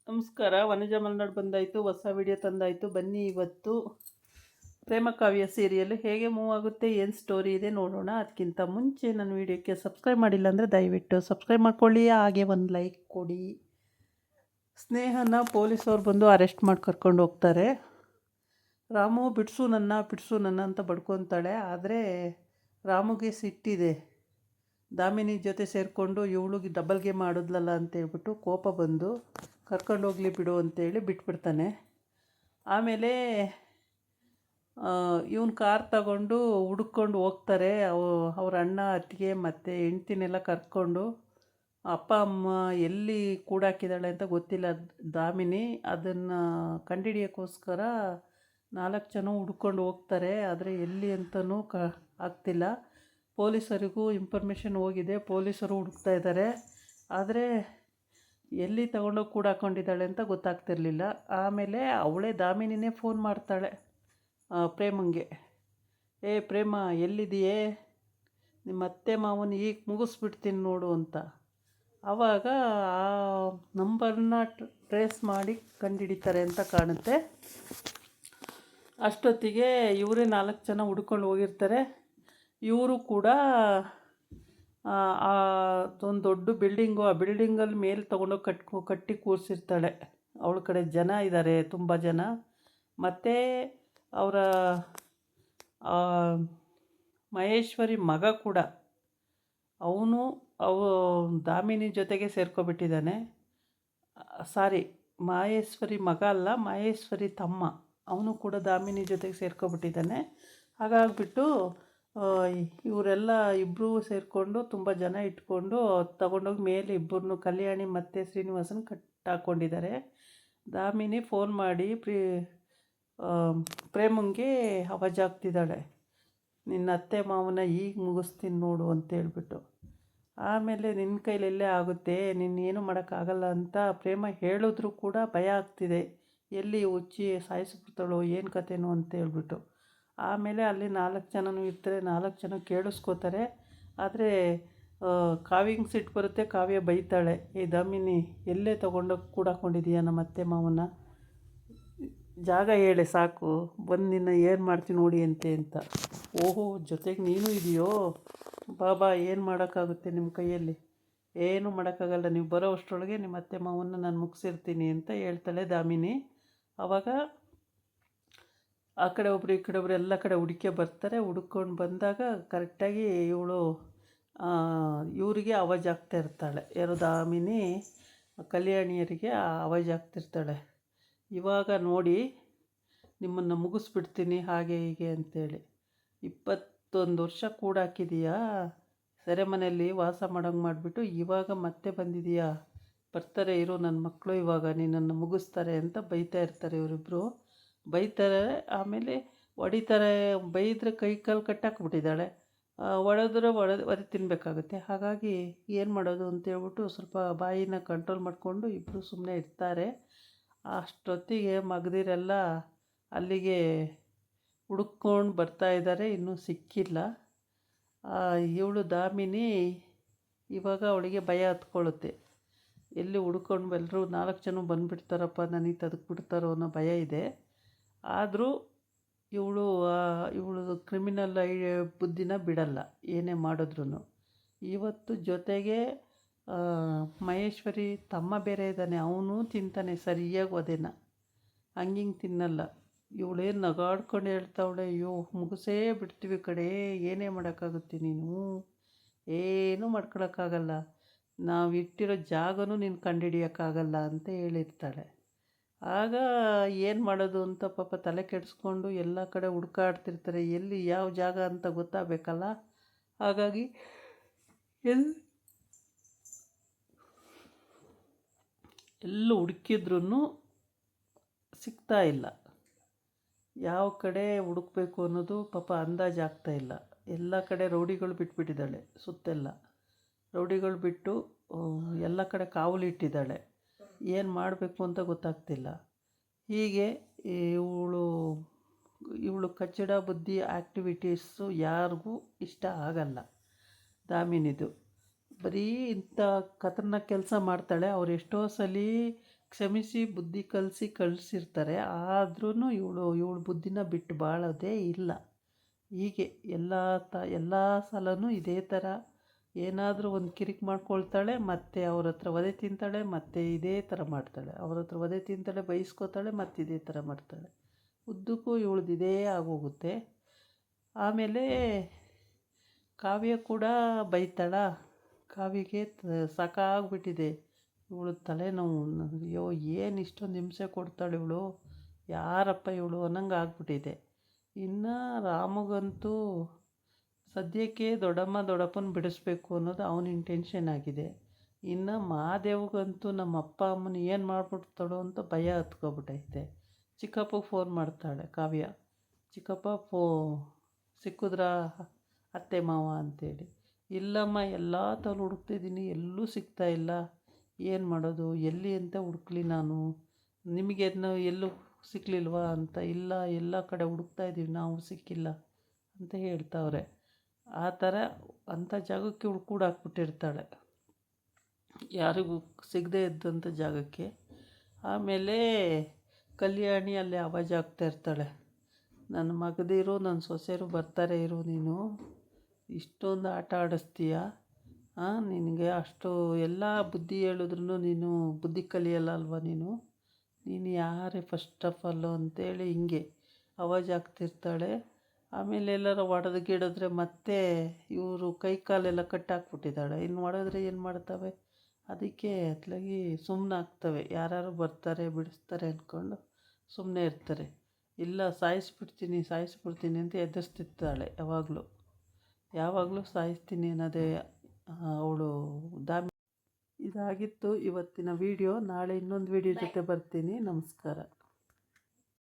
ನಮಸ್ಕಾರ. ವನಜ ಮಲ್ನಾಡು ಬಂದಾಯಿತು, ಹೊಸ ವಿಡಿಯೋ ತಂದಾಯಿತು. ಬನ್ನಿ ಇವತ್ತು ಪ್ರೇಮ ಕಾವ್ಯ ಸೀರಿಯಲ್ ಹೇಗೆ ಮೂವ್ ಆಗುತ್ತೆ, ಏನು ಸ್ಟೋರಿ ಇದೆ ನೋಡೋಣ. ಅದಕ್ಕಿಂತ ಮುಂಚೆ ನನ್ನ ವಿಡಿಯೋಕ್ಕೆ ಸಬ್ಸ್ಕ್ರೈಬ್ ಮಾಡಿಲ್ಲ ಅಂದರೆ ದಯವಿಟ್ಟು ಸಬ್ಸ್ಕ್ರೈಬ್ ಮಾಡ್ಕೊಳ್ಳಿ, ಹಾಗೆ ಒಂದು ಲೈಕ್ ಕೊಡಿ. ಸ್ನೇಹನ ಪೊಲೀಸವ್ರು ಬಂದು ಅರೆಸ್ಟ್ ಮಾಡಿ ಕರ್ಕೊಂಡು ಹೋಗ್ತಾರೆ. ರಾಮು ಬಿಡಿಸು ನನ್ನ ಅಂತ ಬಡ್ಕೊತಾಳೆ. ಆದರೆ ರಾಮುಗೆ ಸಿಟ್ಟಿದೆ. ದಾಮಿನಿ ಜೊತೆ ಸೇರಿಕೊಂಡು ಇವಳಿಗೆ ಡಬಲ್ ಗೇಮ್ ಆಡಿದ್ಲಲ್ಲ ಅಂತೇಳ್ಬಿಟ್ಟು ಕೋಪ ಬಂದು ಕರ್ಕೊಂಡು ಹೋಗಲಿ ಬಿಡು ಅಂತೇಳಿ ಬಿಟ್ಬಿಡ್ತಾನೆ. ಆಮೇಲೆ ಇವನು ಕಾರ್ ತಗೊಂಡು ಹುಡುಕೊಂಡು ಹೋಗ್ತಾರೆ. ಅವ್ರ ಅಣ್ಣ ಅತ್ತಿಗೆ ಮತ್ತು ಹೆಂಡ್ತಿನೆಲ್ಲ ಕರ್ಕೊಂಡು. ಅಪ್ಪ ಅಮ್ಮ ಎಲ್ಲಿ ಕೂಡಾಕಿದ್ದಾಳೆ ಅಂತ ಗೊತ್ತಿಲ್ಲ ದಾಮಿನಿ. ಅದನ್ನು ಕಂಡುಹಿಡಿಯೋಕ್ಕೋಸ್ಕರ 4 ಜನ ಹುಡ್ಕೊಂಡು ಹೋಗ್ತಾರೆ. ಆದರೆ ಎಲ್ಲಿ ಅಂತಲೂ ಆಗ್ತಿಲ್ಲ. ಪೊಲೀಸರಿಗೂ ಇನ್ಫಾರ್ಮೇಷನ್ ಹೋಗಿದೆ, ಪೊಲೀಸರು ಹುಡುಕ್ತಾ ಇದ್ದಾರೆ. ಆದರೆ ಎಲ್ಲಿ ತಗೊಂಡೋಗಿ ಕೂಡಾಕೊಂಡಿದ್ದಾಳೆ ಅಂತ ಗೊತ್ತಾಗ್ತಿರ್ಲಿಲ್ಲ. ಆಮೇಲೆ ಅವಳೇ ದಾಮಿನಿನೇ ಫೋನ್ ಮಾಡ್ತಾಳೆ ಪ್ರೇಮಂಗೆ. ಪ್ರೇಮ ಎಲ್ಲಿದೆಯೇ, ನಿಮ್ಮ ಅತ್ತೆ ಮಾವನ ಈಗ ಮುಗಿಸ್ಬಿಡ್ತೀನಿ ನೋಡು ಅಂತ. ಆವಾಗ ಆ ನಂಬರ್ನ ಟ್ರೇಸ್ ಮಾಡಿ ಕಂಡುಹಿಡಿತಾರೆ ಅಂತ ಕಾಣುತ್ತೆ. ಅಷ್ಟೊತ್ತಿಗೆ ಇವರೇ 4 ಜನ ಹುಡ್ಕೊಂಡು ಹೋಗಿರ್ತಾರೆ. ಇವರು ಕೂಡ ಒಂದು ದೊಡ್ಡ ಬಿಲ್ಡಿಂಗು, ಆ ಬಿಲ್ಡಿಂಗಲ್ಲಿ ಮೇಲೆ ತೊಗೊಂಡೋಗಿ ಕಟ್ಟಿ ಕೂರಿಸಿರ್ತಾಳೆ. ಅವಳ ಕಡೆ ಜನ ಇದ್ದಾರೆ, ತುಂಬ ಜನ. ಮತ್ತು ಅವರ ಮಹೇಶ್ವರಿ ಮಗ ಕೂಡ, ಅವನು ದಾಮಿನಿ ಜೊತೆಗೆ ಸೇರ್ಕೊಬಿಟ್ಟಿದ್ದಾನೆ. ಮಹೇಶ್ವರಿ ಮಗ ಅಲ್ಲ, ಮಹೇಶ್ವರಿ ತಮ್ಮ. ಅವನು ಕೂಡ ದಾಮಿನಿ ಜೊತೆಗೆ ಸೇರ್ಕೊಬಿಟ್ಟಿದ್ದಾನೆ. ಹಾಗಾಗಿಬಿಟ್ಟು ಇವರೆಲ್ಲ ಇಬ್ಬರೂ ಸೇರಿಕೊಂಡು ತುಂಬ ಜನ ಇಟ್ಕೊಂಡು ತಗೊಂಡೋಗಿ ಮೇಲೆ ಇಬ್ಬರನ್ನು, ಕಲ್ಯಾಣಿ ಮತ್ತು ಶ್ರೀನಿವಾಸನ ಕಟ್ಟಾಕೊಂಡಿದ್ದಾರೆ. ದಾಮಿನಿ ಫೋನ್ ಮಾಡಿ ಪ್ರೇಮಂಗೆ ಅವಾಜಾಗ್ತಿದ್ದಾಳೆ, ನಿನ್ನ ಅತ್ತೆ ಮಾವನ ಈಗ ಮುಗಿಸ್ತೀನಿ ನೋಡು ಅಂತೇಳ್ಬಿಟ್ಟು. ಆಮೇಲೆ ನಿನ್ನ ಕೈಲೆಲ್ಲೇ ಆಗುತ್ತೆ, ನಿನ್ನೇನು ಮಾಡೋಕ್ಕಾಗಲ್ಲ ಅಂತ ಪ್ರೇಮ ಹೇಳಿದ್ರೂ ಕೂಡ ಭಯ ಆಗ್ತಿದೆ. ಎಲ್ಲಿ ಹುಚ್ಚಿ ಸಾಯಿಸ್ಬಿಡ್ತಾಳೋ ಏನು ಕಥೆನೋ ಅಂತೇಳ್ಬಿಟ್ಟು. ಆಮೇಲೆ ಅಲ್ಲಿ 4 ಜನನೂ ಇರ್ತಾರೆ. 4 ಜನ ಕೇಳಿಸ್ಕೋತಾರೆ. ಆದರೆ ಕಾವ್ಯಂಗೆ ಸಿಟ್ಟು ಬರುತ್ತೆ. ಕಾವ್ಯ ಬೈತಾಳೆ, ದಾಮಿನಿ ಎಲ್ಲೇ ತೊಗೊಂಡೋಗಿ ಕೂಡಾಕೊಂಡಿದೀಯ ನಮ್ಮ ಅತ್ತೆ ಮಾವನ, ಜಾಗ ಹೇಳೆ ಸಾಕು, ಬಂದು ನಿನ್ನ ಏನು ಮಾಡ್ತೀನಿ ನೋಡಿ ಅಂತ. ಓಹೋ, ಜೊತೆಗೆ ನೀನು ಇದೆಯೋ, ಬಾಬಾ ಏನು ಮಾಡೋಕ್ಕಾಗುತ್ತೆ ನಿಮ್ಮ ಕೈಯಲ್ಲಿ, ಏನೂ ಮಾಡೋಕ್ಕಾಗಲ್ಲ, ನೀವು ಬರೋ ಅಷ್ಟರೊಳಗೆ ನಿಮ್ಮ ಅತ್ತೆ ಮಾವನ್ನ ನಾನು ಮುಗಿಸಿರ್ತೀನಿ ಅಂತ ಹೇಳ್ತಾಳೆ ದಾಮಿನಿ. ಆವಾಗ ಆ ಕಡೆ ಒಬ್ಬರು ಈ ಕಡೆ ಒಬ್ಬರು ಎಲ್ಲ ಕಡೆ ಹುಡುಕಿ ಬರ್ತಾರೆ. ಹುಡ್ಕೊಂಡು ಬಂದಾಗ ಕರೆಕ್ಟಾಗಿ ಇವಳು ಇವರಿಗೆ ಆವಾಜಾಗ್ತಾ ಇರ್ತಾಳೆ. ಯಾರು, ದಾಮಿನಿ ಕಲ್ಯಾಣಿಯರಿಗೆ ಆವಾಜಾಗ್ತಿರ್ತಾಳೆ, ಇವಾಗ ನೋಡಿ ನಿಮ್ಮನ್ನು ಮುಗಿಸ್ಬಿಡ್ತೀನಿ ಹಾಗೆ ಹೀಗೆ ಅಂತೇಳಿ. 21 ವರ್ಷ ಕೂಡಾಕಿದೀಯಾ, ಸೆರೆಮನೆಯಲ್ಲಿ ವಾಸ ಮಾಡೋಂಗೆ ಮಾಡಿಬಿಟ್ಟು ಇವಾಗ ಮತ್ತೆ ಬಂದಿದೀಯಾ, ಬರ್ತಾರೆ ಇರು ನನ್ನ ಮಕ್ಕಳು, ಇವಾಗ ನಿನ್ನನ್ನು ಮುಗಿಸ್ತಾರೆ ಅಂತ ಬೈತಾ ಇರ್ತಾರೆ ಇವರಿಬ್ಬರು. ಬೈತಾರೆ, ಆಮೇಲೆ ಹೊಡಿತಾರೆ. ಬೈದರೆ ಕೈ ಕಾಲು ಕಟ್ಟಾಕ್ಬಿಟ್ಟಿದ್ದಾಳೆ. ಹೊಡೆದ್ರೆ ಒದೆ ತಿನ್ನಬೇಕಾಗುತ್ತೆ. ಹಾಗಾಗಿ ಏನು ಮಾಡೋದು ಅಂತೇಳ್ಬಿಟ್ಟು ಸ್ವಲ್ಪ ಬಾಯಿನ ಕಂಟ್ರೋಲ್ ಮಾಡಿಕೊಂಡು ಇಬ್ಬರು ಸುಮ್ಮನೆ ಇರ್ತಾರೆ. ಅಷ್ಟೊತ್ತಿಗೆ ಮಗದಿರೆಲ್ಲ ಅಲ್ಲಿಗೆ ಹುಡುಕ್ಕೊಂಡು ಬರ್ತಾಯಿದ್ದಾರೆ, ಇನ್ನೂ ಸಿಕ್ಕಿಲ್ಲ. ಇವಳು ದಾಮಿನಿ ಇವಾಗ ಅವಳಿಗೆ ಭಯ ಹತ್ಕೊಳ್ಳುತ್ತೆ. ಎಲ್ಲಿ ಹುಡ್ಕೊಂಡು ಎಲ್ಲರೂ 4 ಜನ ಬಂದುಬಿಡ್ತಾರಪ್ಪ, ನನಗೆ ತದಕ್ಬಿಡ್ತಾರೋ ಅನ್ನೋ ಭಯ ಇದೆ. ಆದರೂ ಇವಳು ಕ್ರಿಮಿನಲ್ ಬುದ್ಧಿನ ಬಿಡಲ್ಲ, ಏನೇ ಮಾಡಿದ್ರೂ. ಇವತ್ತು ಜೊತೆಗೆ ಮಹೇಶ್ವರಿ ತಮ್ಮ ಬೇರೆ ಇದ್ದಾನೆ, ಅವನು ತಿಂತಾನೆ ಸರಿಯಾಗಿ ಒದೆನ, ಹಂಗಿಂಗೆ ತಿನ್ನಲ್ಲ. ಇವಳೇನು ನಗಾಡ್ಕೊಂಡು ಹೇಳ್ತಾವಳೆ, ಅಯ್ಯೋ ಮುಗಿಸೇ ಬಿಡ್ತೀವಿ ಕಡೆ, ಏನೇ ಮಾಡೋಕ್ಕಾಗುತ್ತೆ, ನೀನು ಏನೂ ಮಾಡ್ಕೊಳಕ್ಕಾಗಲ್ಲ, ನಾವು ಇಟ್ಟಿರೋ ಜಾಗನೂ ನೀನು ಕಂಡುಹಿಡಿಯೋಕ್ಕಾಗಲ್ಲ ಅಂತ ಹೇಳಿರ್ತಾಳೆ. ಆಗ ಏನು ಮಾಡೋದು ಅಂತ ಪಾಪ ತಲೆ ಕೆಡಿಸ್ಕೊಂಡು ಎಲ್ಲ ಕಡೆ ಹುಡ್ಕಾಡ್ತಿರ್ತಾರೆ. ಎಲ್ಲಿ ಯಾವ ಜಾಗ ಅಂತ ಗೊತ್ತಾಗಬೇಕಲ್ಲ. ಹಾಗಾಗಿ ಎಲ್ಲೂ ಹುಡುಕಿದ್ರೂ ಸಿಗ್ತಾ ಇಲ್ಲ. ಯಾವ ಕಡೆ ಹುಡುಕಬೇಕು ಅನ್ನೋದು ಪಾಪ ಅಂದಾಜಾಗ್ತಾ ಇಲ್ಲ. ಎಲ್ಲ ಕಡೆ ರೌಡಿಗಳು ಬಿಟ್ಬಿಟ್ಟಿದ್ದಾಳೆ, ಸುತ್ತೆಲ್ಲ ರೌಡಿಗಳು ಬಿಟ್ಟು ಎಲ್ಲ ಕಡೆ ಕಾವಲಿಟ್ಟಿದ್ದಾಳೆ. ಏನು ಮಾಡಬೇಕು ಅಂತ ಗೊತ್ತಾಗ್ತಿಲ್ಲ. ಹೀಗೆ ಇವಳು ಕಚ್ಚಡ ಬುದ್ಧಿ ಆ್ಯಕ್ಟಿವಿಟೀಸು ಯಾರಿಗೂ ಇಷ್ಟ ಆಗಲ್ಲ ದಾಮಿನಿದು. ಬರೀ ಇಂಥ ಖತರ್ನಾಕ್ ಕೆಲಸ ಮಾಡ್ತಾಳೆ. ಅವ್ರು ಎಷ್ಟೋ ಸಲ ಕ್ಷಮಿಸಿ ಬುದ್ಧಿ ಕಲಿಸಿ ಕಳಿಸಿರ್ತಾರೆ. ಆದ್ರೂ ಇವಳು ಬುದ್ಧಿನ ಬಿಟ್ಟು ಬಾಳೋದೇ ಇಲ್ಲ. ಹೀಗೆ ಎಲ್ಲ ಸಲನೂ ಇದೇ ಥರ ಏನಾದರೂ ಒಂದು ಕಿರಿಕ್ ಮಾಡ್ಕೊಳ್ತಾಳೆ, ಮತ್ತೆ ಅವ್ರ ಹತ್ರ ಒದೆ ತಿಂತಾಳೆ, ಮತ್ತೆ ಇದೇ ಥರ ಮಾಡ್ತಾಳೆ. ಅವ್ರ ಹತ್ರ ಒದೆ ತಿಂತಾಳೆ, ಬೈಸ್ಕೋತಾಳೆ, ಮತ್ತೆ ಇದೇ ಥರ ಮಾಡ್ತಾಳೆ. ಉದ್ದಕ್ಕೂ ಇವಳ್ದು ಇದೇ ಆಗೋಗುತ್ತೆ. ಆಮೇಲೆ ಕಾವ್ಯ ಕೂಡ ಬೈತಾಳ. ಕಾವ್ಯಗೆ ಸಾಕಾಗ್ಬಿಟ್ಟಿದೆ ಇವಳು ತಲೆನೋವು. ಅಯ್ಯೋ ಏನು ಇಷ್ಟೊಂದು ಹಿಂಸೆ ಕೊಡ್ತಾಳೆ ಇವಳು, ಯಾರಪ್ಪ ಇವಳು ಅನ್ನಂಗೆ ಆಗ್ಬಿಟ್ಟಿದೆ. ಇನ್ನು ರಾಮಗಂತೂ ಸದ್ಯಕ್ಕೆ ದೊಡ್ಡಮ್ಮ ದೊಡ್ಡಪ್ಪನ ಬಿಡಿಸ್ಬೇಕು ಅನ್ನೋದು ಅವನ ಇಂಟೆನ್ಷನ್ ಆಗಿದೆ. ಇನ್ನು ಮಹಾದೇವ್ಗಂತೂ ನಮ್ಮ ಅಪ್ಪ ಅಮ್ಮನ ಏನು ಮಾಡ್ಬಿಡ್ತಾಳೋ ಅಂತ ಭಯ ಹತ್ಕೊಬಿಟ್ಟೈತೆ. ಚಿಕ್ಕಪ್ಪಗೆ ಫೋನ್ ಮಾಡ್ತಾಳೆ ಕಾವ್ಯ. ಚಿಕ್ಕಪ್ಪ ಸಿಕ್ಕಿದ್ರಾ ಅತ್ತೆ ಮಾವ ಅಂತೇಳಿ. ಇಲ್ಲಮ್ಮ, ಎಲ್ಲ ಥರ ಹುಡುಕ್ತಿದ್ದೀನಿ, ಎಲ್ಲೂ ಸಿಗ್ತಾ ಇಲ್ಲ, ಏನು ಮಾಡೋದು, ಎಲ್ಲಿ ಅಂತ ಹುಡುಕ್ಲಿ ನಾನು, ನಿಮಗೆ ಎಲ್ಲೂ ಸಿಕ್ಕಲಿಲ್ವಾ ಅಂತ. ಇಲ್ಲ, ಎಲ್ಲ ಕಡೆ ಹುಡುಕ್ತಾ ಇದ್ದೀವಿ ನಾವು, ಸಿಕ್ಕಿಲ್ಲ ಅಂತ ಹೇಳ್ತಾವ್ರೆ. ಆ ಥರ ಅಂಥ ಜಾಗಕ್ಕೆ ಇವಳು ಕೂಡಾಕ್ಬಿಟ್ಟಿರ್ತಾಳೆ, ಯಾರಿಗೂ ಸಿಗದೇ ಇದ್ದಂಥ ಜಾಗಕ್ಕೆ. ಆಮೇಲೆ ಕಲ್ಯಾಣಿ ಅಲ್ಲಿ ಆವಾಜ್ ಆಗ್ತಾ ಇರ್ತಾಳೆ, ನನ್ನ ಮಗದಿರು ನನ್ನ ಸೊಸೆಯರು ಬರ್ತಾರೆ ಇರು, ನೀನು ಇಷ್ಟೊಂದು ಆಟ ಆಡಿಸ್ತೀಯ, ನಿನಗೆ ಅಷ್ಟು ಎಲ್ಲ ಬುದ್ಧಿ ಹೇಳಿದ್ರೂ ನೀನು ಬುದ್ಧಿ ಕಲಿಯಲ್ಲ ಅಲ್ವ, ನೀನು ಯಾರೇ ಫಸ್ಟ್ ಆಫ್ ಆಲು ಅಂತೇಳಿ ಹಿಂಗೆ ಆವಾಜ್ ಆಗ್ತಿರ್ತಾಳೆ. ಆಮೇಲೆ ಎಲ್ಲರೂ ಹೊಡೆದು ಗಿಡಿದ್ರೆ ಮತ್ತೆ ಇವರು ಕೈ ಕಾಲೆಲ್ಲ ಕಟ್ಟಾಕ್ಬಿಟ್ಟಿದ್ದಾಳೆ. ಇನ್ನು ಹೊಡೆದ್ರೆ ಏನು ಮಾಡ್ತವೆ, ಅದಕ್ಕೆ ಅತ್ಲಾಗಿ ಸುಮ್ಮನಾಗ್ತವೆ. ಯಾರು ಬರ್ತಾರೆ ಬಿಡಿಸ್ತಾರೆ ಅಂದ್ಕೊಂಡು ಸುಮ್ಮನೆ ಇರ್ತಾರೆ. ಇಲ್ಲ, ಸಾಯಿಸ್ಬಿಡ್ತೀನಿ ಅಂತ ಎದುರಿಸ್ತಿರ್ತಾಳೆ. ಯಾವಾಗಲೂ ಸಾಯಿಸ್ತೀನಿ ಅನ್ನೋದೇ ಅವಳು ದಾಮಿ. ಇದಾಗಿತ್ತು ಇವತ್ತಿನ ವಿಡಿಯೋ. ನಾಳೆ ಇನ್ನೊಂದು ವಿಡಿಯೋ ಜೊತೆ ಬರ್ತೀನಿ. ನಮಸ್ಕಾರ.